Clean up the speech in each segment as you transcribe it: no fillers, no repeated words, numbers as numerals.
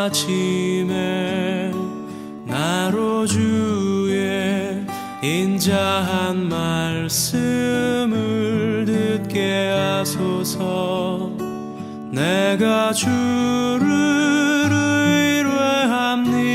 아침에 나로 주의 인자한 말씀을 듣게 하소서. 내가 주를 의뢰합니다.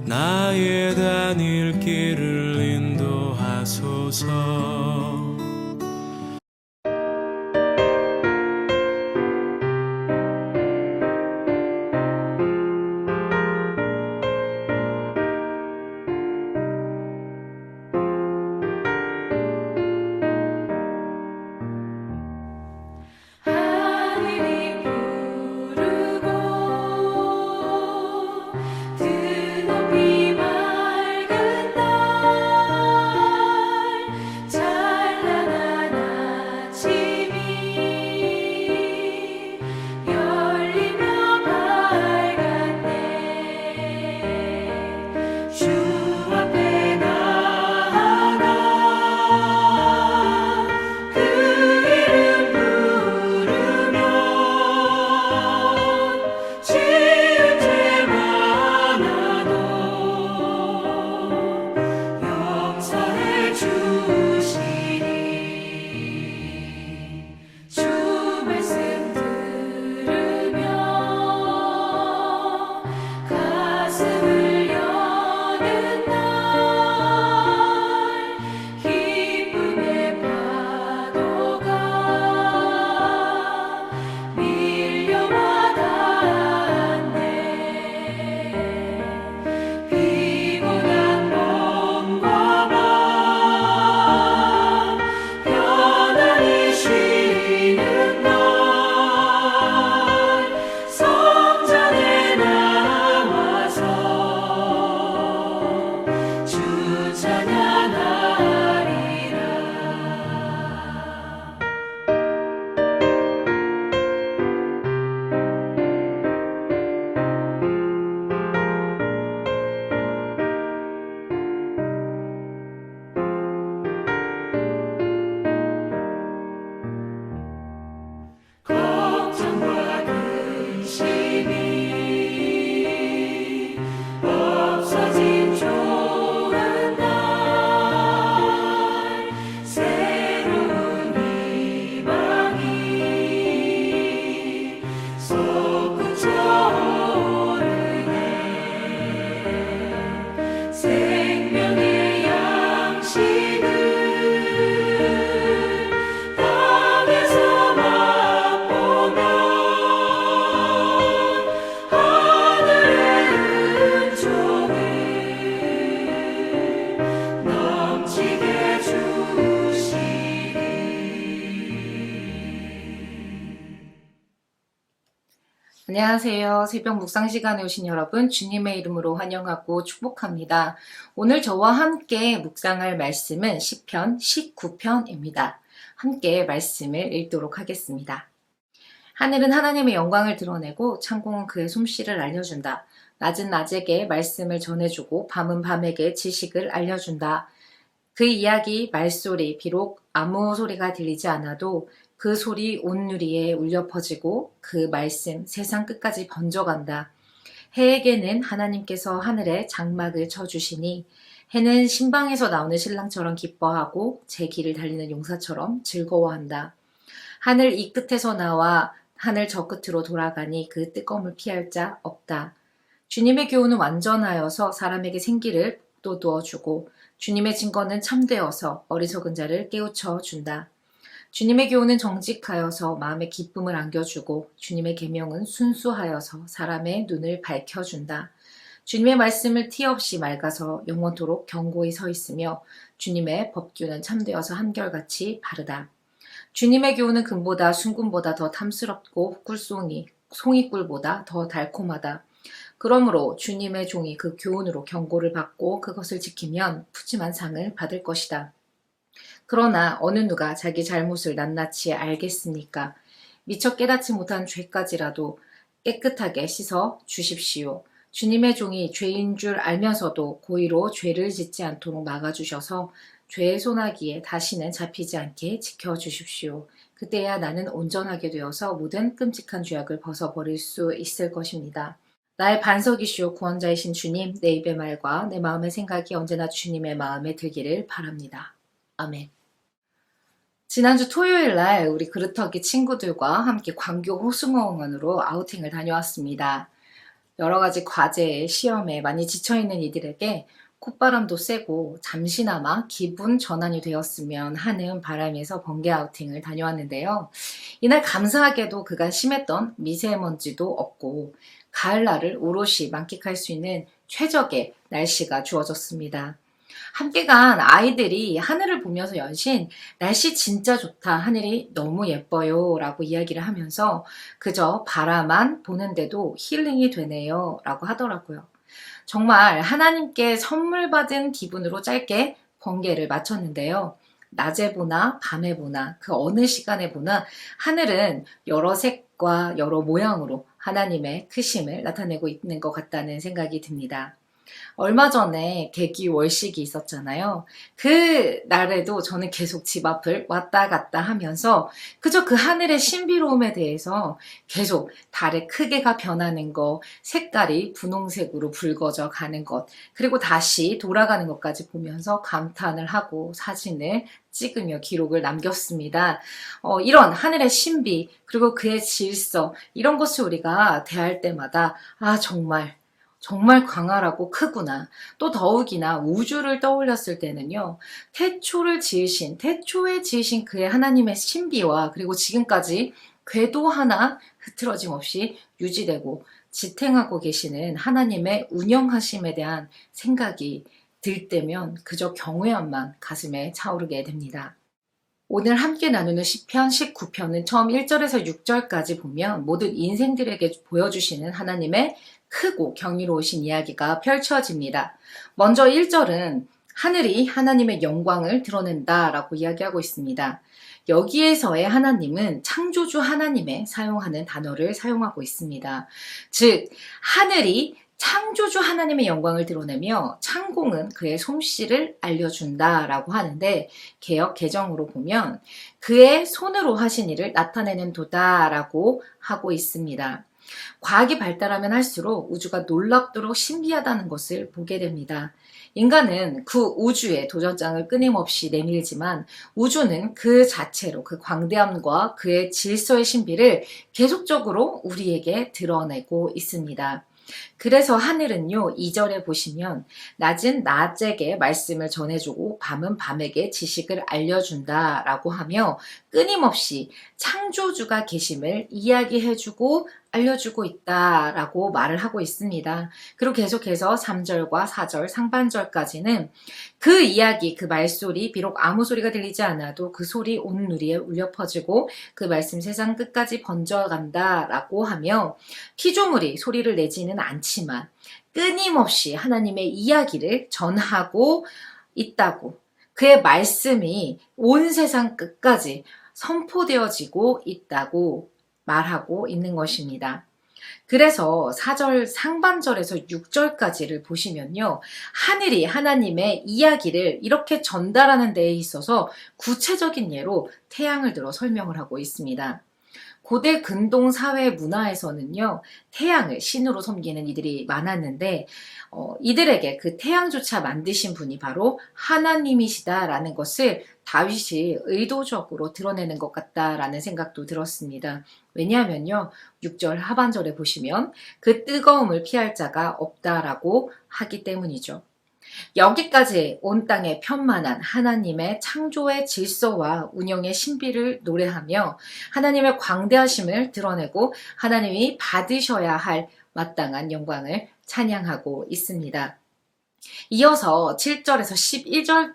나의 다닐 길을 인도하소서. 안녕하세요. 새벽 묵상 시간에 오신 여러분, 주님의 이름으로 환영하고 축복합니다. 오늘 저와 함께 묵상할 말씀은 시편 19편입니다. 함께 말씀을 읽도록 하겠습니다. 하늘은 하나님의 영광을 드러내고 창공은 그의 솜씨를 알려준다. 낮은 낮에게 말씀을 전해주고 밤은 밤에게 지식을 알려준다. 그 이야기, 말소리, 비록 아무 소리가 들리지 않아도 그 소리 온 누리에 울려 퍼지고 그 말씀 세상 끝까지 번져간다. 해에게는 하나님께서 하늘에 장막을 쳐주시니 해는 신방에서 나오는 신랑처럼 기뻐하고 제 길을 달리는 용사처럼 즐거워한다. 하늘 이 끝에서 나와 하늘 저 끝으로 돌아가니 그 뜨거움을 피할 자 없다. 주님의 교훈은 완전하여서 사람에게 생기를 돋워주고 주님의 증거는 참되어서 어리석은 자를 깨우쳐 준다. 주님의 교훈은 정직하여서 마음에 기쁨을 안겨주고 주님의 계명은 순수하여서 사람의 눈을 밝혀준다. 주님의 말씀을 티 없이 맑아서 영원토록 견고히 서 있으며 주님의 법규는 참되어서 한결같이 바르다. 주님의 교훈은 금보다 순금보다 더 탐스럽고 꿀송이 송이꿀보다 더 달콤하다. 그러므로 주님의 종이 그 교훈으로 경고를 받고 그것을 지키면 푸짐한 상을 받을 것이다. 그러나 어느 누가 자기 잘못을 낱낱이 알겠습니까? 미처 깨닫지 못한 죄까지라도 깨끗하게 씻어 주십시오. 주님의 종이 죄인 줄 알면서도 고의로 죄를 짓지 않도록 막아주셔서 죄의 소나기에 다시는 잡히지 않게 지켜주십시오. 그때야 나는 온전하게 되어서 모든 끔찍한 죄악을 벗어버릴 수 있을 것입니다. 나의 반석이시오 구원자이신 주님, 내 입의 말과 내 마음의 생각이 언제나 주님의 마음에 들기를 바랍니다. 아멘. 지난주 토요일 날 우리 그루터기 친구들과 함께 광교 호수공원으로 아우팅을 다녀왔습니다. 여러 가지 과제에 시험에 많이 지쳐있는 이들에게 콧바람도 쐬고 잠시나마 기분 전환이 되었으면 하는 바람에서 번개 아우팅을 다녀왔는데요. 이날 감사하게도 그간 심했던 미세먼지도 없고 가을날을 오롯이 만끽할 수 있는 최적의 날씨가 주어졌습니다. 함께 간 아이들이 하늘을 보면서 연신 날씨 진짜 좋다, 하늘이 너무 예뻐요 라고 이야기를 하면서 그저 바라만 보는데도 힐링이 되네요 라고 하더라고요. 정말 하나님께 선물 받은 기분으로 짧게 번개를 마쳤는데요. 낮에 보나 밤에 보나 그 어느 시간에 보나 하늘은 여러 색과 여러 모양으로 하나님의 크심을 나타내고 있는 것 같다는 생각이 듭니다. 얼마 전에 개기 월식이 있었잖아요. 그 날에도 저는 계속 집 앞을 왔다 갔다 하면서 그저 그 하늘의 신비로움에 대해서 계속 달의 크기가 변하는 것, 색깔이 분홍색으로 붉어져 가는 것, 그리고 다시 돌아가는 것까지 보면서 감탄을 하고 사진을 찍으며 기록을 남겼습니다. 이런 하늘의 신비, 그리고 그의 질서, 이런 것을 우리가 대할 때마다 정말 광활하고 크구나. 또 더욱이나 우주를 떠올렸을 때는요. 태초에 지으신 그의 하나님의 신비와 그리고 지금까지 궤도 하나 흐트러짐 없이 유지되고 지탱하고 계시는 하나님의 운영하심에 대한 생각이 들 때면 그저 경외함만 가슴에 차오르게 됩니다. 오늘 함께 나누는 시편 19편은 처음 1절에서 6절까지 보면 모든 인생들에게 보여주시는 하나님의 크고 경이로우신 이야기가 펼쳐집니다. 먼저 1절은 하늘이 하나님의 영광을 드러낸다 라고 이야기하고 있습니다. 여기에서의 하나님은 창조주 하나님의 사용하는 단어를 사용하고 있습니다. 즉 하늘이 창조주 하나님의 영광을 드러내며 창공은 그의 솜씨를 알려준다 라고 하는데 개역 개정으로 보면 그의 손으로 하신 일을 나타내는 도다 라고 하고 있습니다. 과학이 발달하면 할수록 우주가 놀랍도록 신비하다는 것을 보게 됩니다. 인간은 그 우주에 도전장을 끊임없이 내밀지만 우주는 그 자체로 그 광대함과 그의 질서의 신비를 계속적으로 우리에게 드러내고 있습니다. 그래서 하늘은요, 2절에 보시면 낮은 낮에게 말씀을 전해주고 밤은 밤에게 지식을 알려준다 라고 하며 끊임없이 창조주가 계심을 이야기해주고 알려주고 있다 라고 말을 하고 있습니다. 그리고 계속해서 3절과 4절 상반절까지는 그 이야기, 그 말소리, 비록 아무 소리가 들리지 않아도 그 소리 온 누리에 울려 퍼지고 그 말씀 세상 끝까지 번져간다 라고 하며 피조물이 소리를 내지는 않지만 끊임없이 하나님의 이야기를 전하고 있다고, 그의 말씀이 온 세상 끝까지 선포되어지고 있다고 말하고 있는 것입니다. 그래서 4절 상반절에서 6절까지를 보시면요. 하늘이 하나님의 이야기를 이렇게 전달하는 데에 있어서 구체적인 예로 태양을 들어 설명을 하고 있습니다. 고대 근동 사회 문화에서는요, 태양을 신으로 섬기는 이들이 많았는데 이들에게 그 태양조차 만드신 분이 바로 하나님이시다라는 것을 다윗이 의도적으로 드러내는 것 같다라는 생각도 들었습니다. 왜냐하면요, 6절 하반절에 보시면 그 뜨거움을 피할 자가 없다라고 하기 때문이죠. 여기까지 온 땅에 편만한 하나님의 창조의 질서와 운영의 신비를 노래하며 하나님의 광대하심을 드러내고 하나님이 받으셔야 할 마땅한 영광을 찬양하고 있습니다. 이어서 7절에서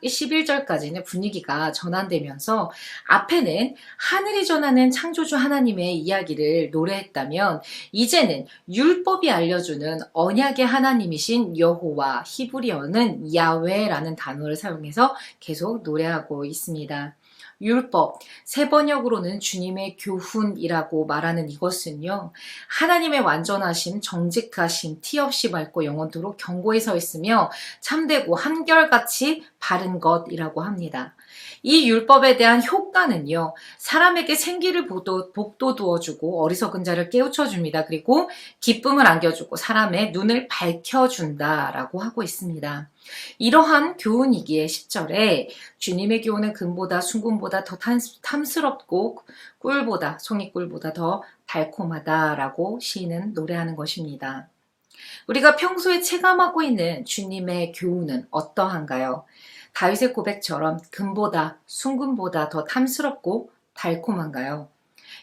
11절까지는 분위기가 전환되면서 앞에는 하늘이 전하는 창조주 하나님의 이야기를 노래했다면 이제는 율법이 알려주는 언약의 하나님이신 여호와, 히브리어는 야훼라는 단어를 사용해서 계속 노래하고 있습니다. 율법, 세번역으로는 주님의 교훈이라고 말하는 이것은요, 하나님의 완전하심, 정직하심, 티 없이 맑고 영원토록 견고히 서 있으며 참되고 한결같이 바른 것이라고 합니다. 이 율법에 대한 효과는요, 사람에게 생기를 복돋워주고 어리석은 자를 깨우쳐줍니다. 그리고 기쁨을 안겨주고 사람의 눈을 밝혀준다라고 하고 있습니다. 이러한 교훈이기에 10절에 주님의 교훈은 금보다 순금보다 더 탐스럽고 송이꿀보다 더 달콤하다라고 시인은 노래하는 것입니다. 우리가 평소에 체감하고 있는 주님의 교훈은 어떠한가요? 다윗의 고백처럼 금보다 순금보다 더 탐스럽고 달콤한가요?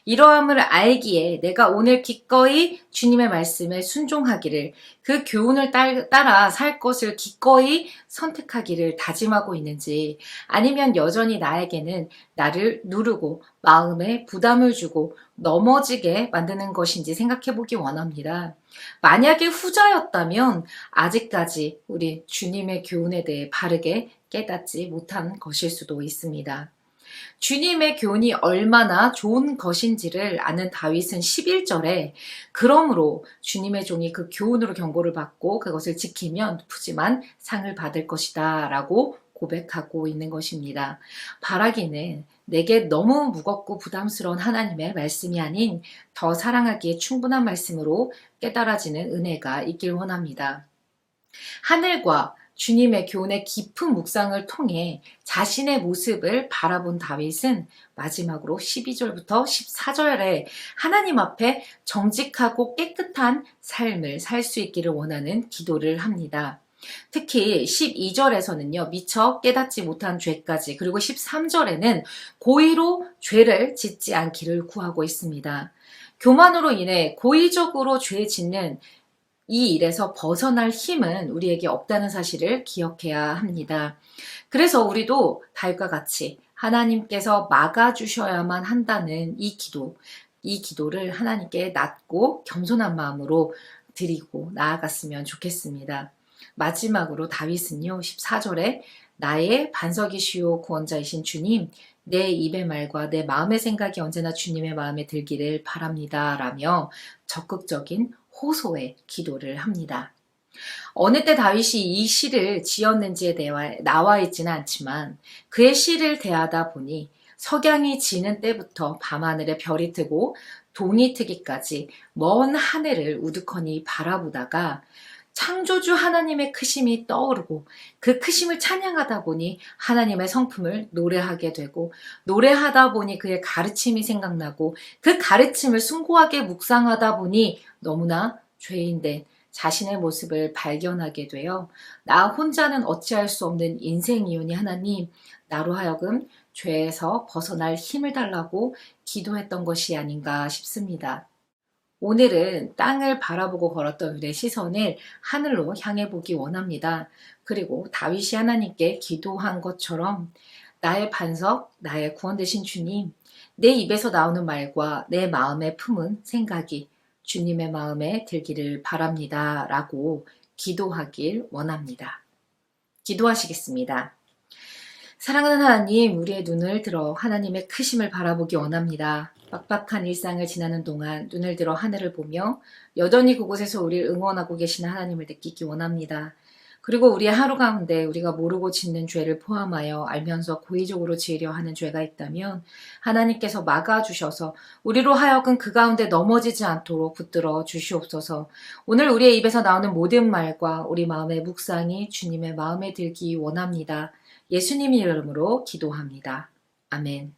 이러함을 알기에 내가 오늘 기꺼이 주님의 말씀에 순종하기를, 그 교훈을 따라 살 것을 기꺼이 선택하기를 다짐하고 있는지, 아니면 여전히 나에게는 나를 누르고 마음에 부담을 주고 넘어지게 만드는 것인지 생각해 보기 원합니다. 만약에 후자였다면 아직까지 우리 주님의 교훈에 대해 바르게 깨닫지 못한 것일 수도 있습니다. 주님의 교훈이 얼마나 좋은 것인지를 아는 다윗은 11절에 그러므로 주님의 종이 그 교훈으로 경고를 받고 그것을 지키면 푸짐한 상을 받을 것이다 라고 고백하고 있는 것입니다. 바라기는 내게 너무 무겁고 부담스러운 하나님의 말씀이 아닌 더 사랑하기에 충분한 말씀으로 깨달아지는 은혜가 있길 원합니다. 하늘과 주님의 교훈의 깊은 묵상을 통해 자신의 모습을 바라본 다윗은 마지막으로 12절부터 14절에 하나님 앞에 정직하고 깨끗한 삶을 살 수 있기를 원하는 기도를 합니다. 특히 12절에서는요, 미처 깨닫지 못한 죄까지, 그리고 13절에는 고의로 죄를 짓지 않기를 구하고 있습니다. 교만으로 인해 고의적으로 죄 짓는 이 일에서 벗어날 힘은 우리에게 없다는 사실을 기억해야 합니다. 그래서 우리도 다윗과 같이 하나님께서 막아주셔야만 한다는 이 기도를 하나님께 낮고 겸손한 마음으로 드리고 나아갔으면 좋겠습니다. 마지막으로 다윗은요, 14절에 나의 반석이시오 구원자이신 주님, 내 입의 말과 내 마음의 생각이 언제나 주님의 마음에 들기를 바랍니다 라며 적극적인 호소의 기도를 합니다. 어느 때 다윗이 이 시를 지었는지에 대해 나와 있지는 않지만 그의 시를 대하다 보니 석양이 지는 때부터 밤하늘에 별이 뜨고 동이 트기까지 먼 하늘을 우두커니 바라보다가 창조주 하나님의 크심이 떠오르고 그 크심을 찬양하다 보니 하나님의 성품을 노래하게 되고, 노래하다 보니 그의 가르침이 생각나고 그 가르침을 숭고하게 묵상하다 보니 너무나 죄인된 자신의 모습을 발견하게 되어 나 혼자는 어찌할 수 없는 인생이오니 하나님, 나로 하여금 죄에서 벗어날 힘을 달라고 기도했던 것이 아닌가 싶습니다. 오늘은 땅을 바라보고 걸었던 우리의 시선을 하늘로 향해 보기 원합니다. 그리고 다윗이 하나님께 기도한 것처럼 나의 반석, 나의 구원 되신 주님, 내 입에서 나오는 말과 내 마음에 품은 생각이 주님의 마음에 들기를 바랍니다 라고 기도하길 원합니다. 기도하시겠습니다. 사랑하는 하나님, 우리의 눈을 들어 하나님의 크심을 바라보기 원합니다. 빡빡한 일상을 지나는 동안 눈을 들어 하늘을 보며 여전히 그곳에서 우리를 응원하고 계시는 하나님을 느끼기 원합니다. 그리고 우리의 하루 가운데 우리가 모르고 짓는 죄를 포함하여 알면서 고의적으로 지으려 하는 죄가 있다면 하나님께서 막아주셔서 우리로 하여금 그 가운데 넘어지지 않도록 붙들어 주시옵소서. 오늘 우리의 입에서 나오는 모든 말과 우리 마음의 묵상이 주님의 마음에 들기 원합니다. 예수님 이름으로 기도합니다. 아멘.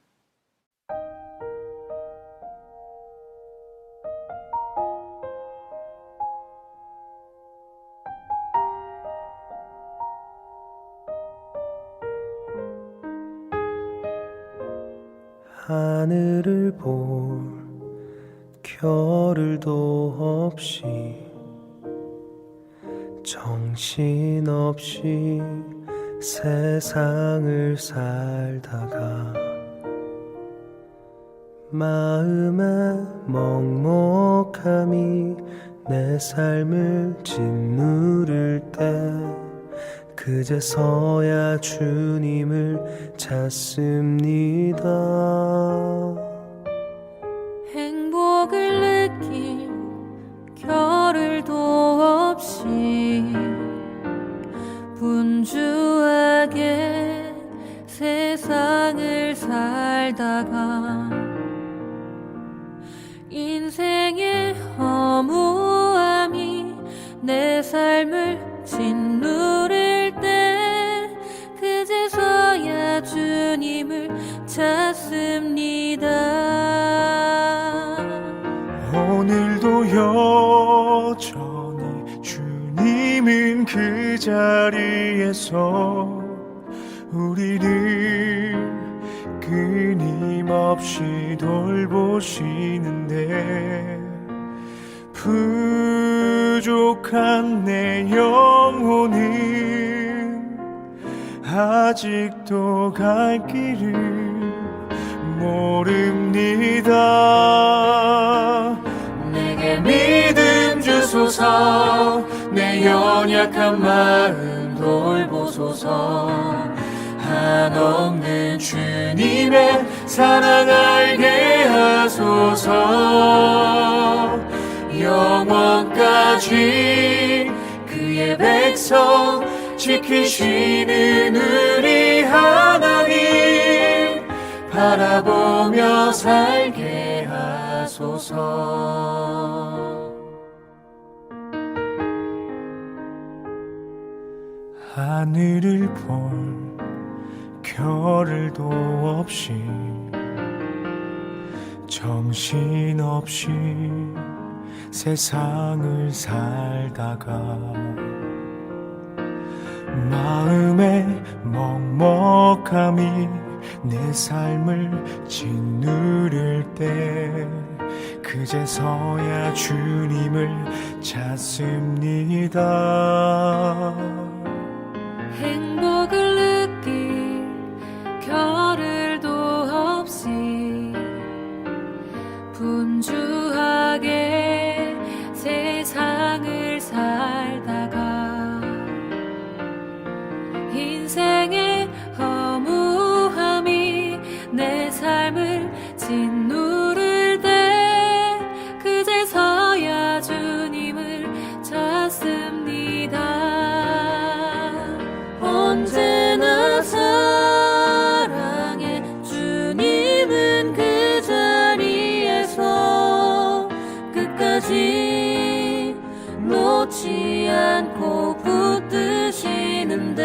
하늘을 볼 겨를도 없이 정신없이 세상을 살다가 마음의 먹먹함이 내 삶을 짓누를 때 그제서야 주님을 찾습니다. 행복을 느낄 겨를도 없이 분주하게 세상을 살다가 인생의 허무함이 내 삶을 짓누를 때 그제서야 주님을 찾습니다. 오늘도 여전히 주님은 그 자리에서 우리를 끊임없이 돌보시는데 부족한 내 영혼은 아직도 갈 길을 모릅니다. 내게 믿음 주소서, 내 연약한 마음 돌보소서. 한없는 주님의 사랑 알게 하소서. 영원까지 그의 백성 지키시는 우리 하나님 바라보며 살게 하소서. 하늘을 볼 겨를도 없이 정신없이 세상을 살다가 마음의 먹먹함이 내 삶을 짓누를 때 그제서야 주님을 찾습니다. 행복을 느낄 겨를도 없이 분주하게 세상을 살다가 인생의 허무함이 내 삶을 짓누를 때 그제서야 주님을 찾습니다. 언제나 사랑해 주님은 그 자리에서 끝까지 놓지 않고 붙드시는데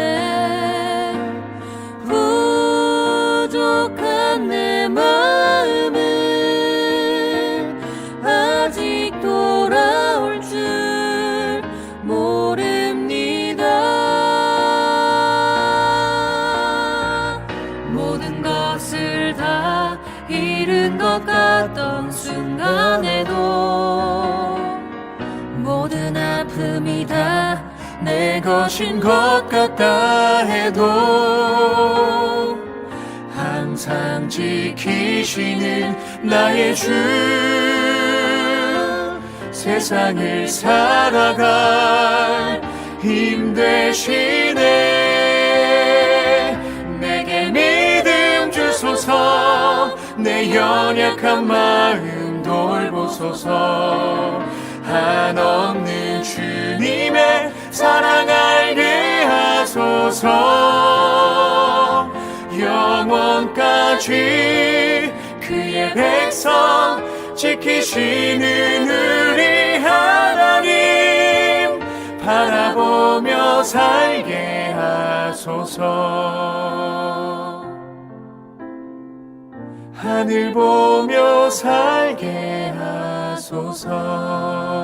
부족한 내 마음은 아직 돌아올 줄 모릅니다. 모든 것을 다 잃은 것 같던 순간에도 모든 아픔이 다 내 것인 것 같다 해도 항상 지키시는 나의 주 세상을 살아갈 힘 되시네. 내게 믿음 주소서, 내 연약한 마음 돌보소서. 한없는 주님의 사랑 알게 하소서. 영원까지 그의 백성 지키시는 우리 하나님 바라보며 살게 하소서. 하늘 보며 살게 하소서.